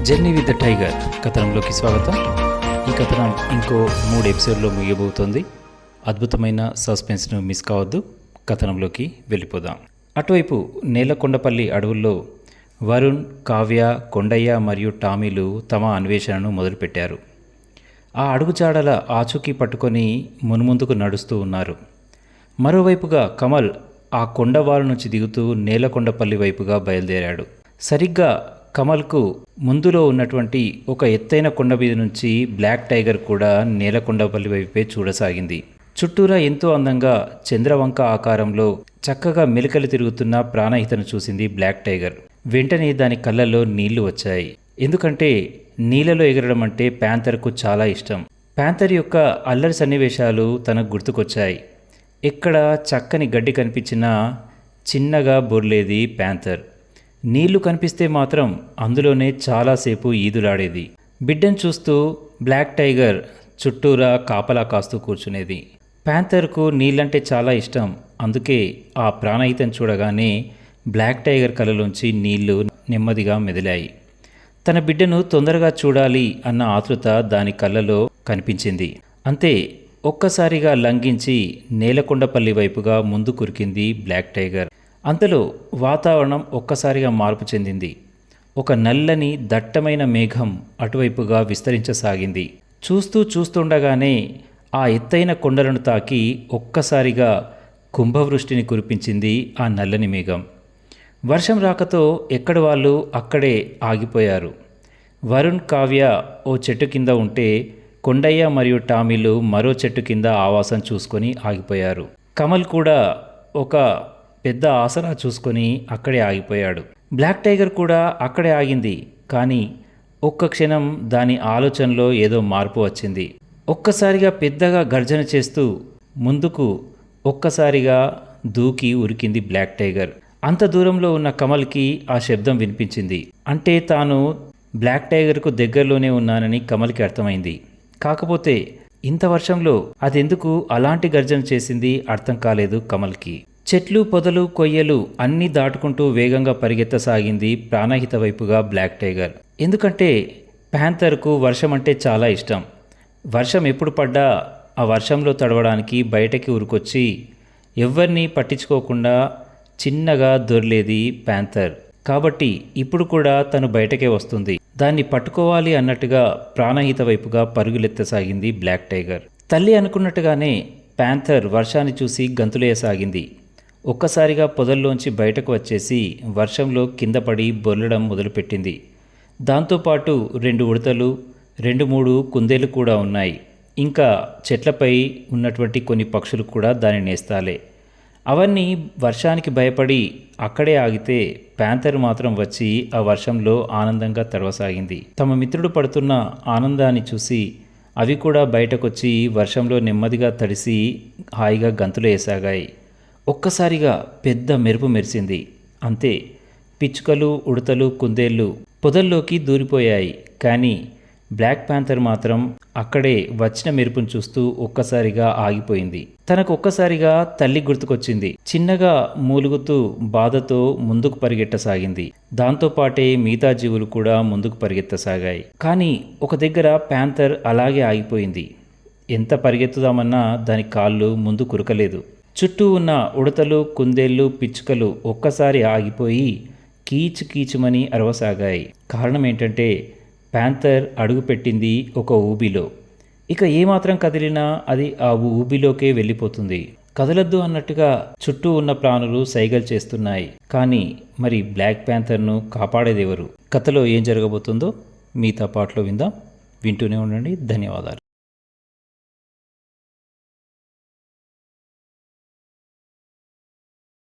Journey with the tiger కథనంలోకి స్వాగతం. ఈ కథనం ఇంకో 3 ఎపిసోడ్లో ముగియబోతోంది. అద్భుతమైన సస్పెన్స్ను మిస్ కావద్దు. కథనంలోకి వెళ్ళిపోదాం. అటువైపు నేలకొండపల్లి అడవుల్లో వరుణ్, కావ్య, కొండయ్య మరియు టామీలు తమ అన్వేషణను మొదలుపెట్టారు. ఆ అడుగుజాడల ఆచూకీ పట్టుకొని మున్ముందుకు నడుస్తూ ఉన్నారు. మరోవైపుగా కమల్ ఆ కొండవాళ్ళ నుంచి దిగుతూ నేలకొండపల్లి వైపుగా బయలుదేరాడు. సరిగ్గా కమల్కు ముందులో ఉన్నటువంటి ఒక ఎత్తైన కొండ మీద నుంచి బ్లాక్ టైగర్ కూడా నేలకొండపల్లి వైపే చూడసాగింది. చుట్టూరా ఎంతో అందంగా చంద్రవంక ఆకారంలో చక్కగా మెలికలు తిరుగుతున్న ప్రాణహితను చూసింది బ్లాక్ టైగర్. వెంటనే దాని కళ్ళల్లో నీళ్లు వచ్చాయి. ఎందుకంటే నీళ్ళలో ఎగరడం అంటే ప్యాంథర్కు చాలా ఇష్టం. ప్యాంథర్ యొక్క అల్లరి సన్నివేశాలు తనకు గుర్తుకొచ్చాయి. ఎక్కడ చక్కని గడ్డి కనిపించినా చిన్నగా బొర్లేది ప్యాంథర్. నీళ్లు కనిపిస్తే మాత్రం అందులోనే చాలాసేపు ఈదులాడేది. బిడ్డను చూస్తూ బ్లాక్ టైగర్ చుట్టూరా కాపలా కాస్తూ కూర్చునేది. ప్యాంథర్కు నీళ్ళంటే చాలా ఇష్టం. అందుకే ఆ ప్రాణహితను చూడగానే బ్లాక్ టైగర్ కళ్ళలోంచి నీళ్లు నెమ్మదిగా మెదిలాయి. తన బిడ్డను తొందరగా చూడాలి అన్న ఆతృత దాని కళ్ళలో కనిపించింది. అంతే, ఒక్కసారిగా లంఘించి నేలకొండపల్లి వైపుగా ముందు కురికింది బ్లాక్ టైగర్. అంతలో వాతావరణం ఒక్కసారిగా మార్పు చెందింది. ఒక నల్లని దట్టమైన మేఘం అటువైపుగా విస్తరించసాగింది. చూస్తుండగానే ఆ ఎత్తైన కొండలను తాకి ఒక్కసారిగా కుంభవృష్టిని కురిపించింది ఆ నల్లని మేఘం. వర్షం రాకతో ఎక్కడి వాళ్ళు అక్కడే ఆగిపోయారు. వరుణ్, కావ్య ఓ చెట్టు కింద ఉంటే కొండయ్య మరియు టామీలు మరో చెట్టు కింద ఆవాసం చూసుకొని ఆగిపోయారు. కమల్ కూడా ఒక పెద్ద ఆసరా చూసుకొని అక్కడే ఆగిపోయాడు. బ్లాక్ టైగర్ కూడా అక్కడే ఆగింది. కానీ ఒక్క క్షణం దాని ఆలోచనలో ఏదో మార్పు వచ్చింది. ఒక్కసారిగా పెద్దగా గర్జన చేస్తూ ముందుకు ఒక్కసారిగా దూకి ఉరికింది బ్లాక్ టైగర్. అంత దూరంలో ఉన్న కమల్కి ఆ శబ్దం వినిపించింది. అంటే తాను బ్లాక్ టైగర్కు దగ్గరలోనే ఉన్నానని కమల్కి అర్థమైంది. కాకపోతే ఇంత వర్షంలో అదెందుకు అలాంటి గర్జన చేసింది అర్థం కాలేదు కమల్కి. చెట్లు, పొదలు, కొయ్యలు అన్నీ దాటుకుంటూ వేగంగా పరిగెత్తసాగింది ప్రాణహిత వైపుగా బ్లాక్ టైగర్. ఎందుకంటే ప్యాంథర్కు వర్షం అంటే చాలా ఇష్టం. వర్షం ఎప్పుడు పడ్డా ఆ వర్షంలో తడవడానికి బయటకి ఉరుకొచ్చి ఎవ్వరినీ పట్టించుకోకుండా చిన్నగా దొర్లేది ప్యాంథర్. కాబట్టి ఇప్పుడు కూడా తను బయటకే వస్తుంది. దాన్ని పట్టుకోవాలి అన్నట్టుగా ప్రాణహిత వైపుగా పరుగులెత్తసాగింది బ్లాక్ టైగర్. తల్లి అనుకున్నట్టుగానే ప్యాంథర్ వర్షాన్ని చూసి గంతులేయసాగింది. ఒక్కసారిగా పొదల్లోంచి బయటకు వచ్చేసి వర్షంలో కింద పడి బొర్లడం మొదలుపెట్టింది. దాంతోపాటు 2 ఉడతలు, 2-3 కుందేలు కూడా ఉన్నాయి. ఇంకా చెట్లపై ఉన్నటువంటి కొన్ని పక్షులు కూడా దాని నేస్తాలే. అవన్నీ వర్షానికి భయపడి అక్కడే ఆగితే ప్యాంథర్ మాత్రం వచ్చి ఆ వర్షంలో ఆనందంగా తడవసాగింది. తమ మిత్రుడు పడుతున్న ఆనందాన్ని చూసి అవి కూడా బయటకొచ్చి వర్షంలో నెమ్మదిగా తడిసి హాయిగా గంతులు వేసాగాయి. ఒక్కసారిగా పెద్ద మెరుపు మెరిసింది. అంతే, పిచ్చుకలు, ఉడతలు, కుందేళ్ళు పొదల్లోకి దూరిపోయాయి. కానీ బ్లాక్ ప్యాంథర్ మాత్రం అక్కడే వచ్చిన మెరుపును చూస్తూ ఒక్కసారిగా ఆగిపోయింది. తనకు ఒక్కసారిగా తల్లి గుర్తుకొచ్చింది. చిన్నగా మూలుగుతూ బాధతో ముందుకు పరిగెట్టసాగింది. దాంతోపాటే మిగతా జీవులు కూడా ముందుకు పరిగెత్తసాగాయి. కానీ ఒక దగ్గర ప్యాంథర్ అలాగే ఆగిపోయింది. ఎంత పరిగెత్తుదామన్నా దాని కాళ్ళు ముందు కురకలేదు. చుట్టూ ఉన్న ఉడతలు, కుందేళ్ళు, పిచ్చుకలు ఒక్కసారి ఆగిపోయి కీచు కీచుమని అరవసాగాయి. కారణం ఏంటంటే ప్యాంథర్ అడుగుపెట్టింది ఒక ఊబిలో. ఇక ఏమాత్రం కదిలినా అది ఆ ఊబిలోకే వెళ్ళిపోతుంది. కదలద్దు అన్నట్టుగా చుట్టూ ఉన్న ప్రాణులు సైగలు చేస్తున్నాయి. కానీ మరి బ్లాక్ ప్యాంథర్ను కాపాడేదెవరు? కథలో ఏం జరగబోతుందో మిగతా పాటలో విందాం. వింటూనే ఉండండి. ధన్యవాదాలు.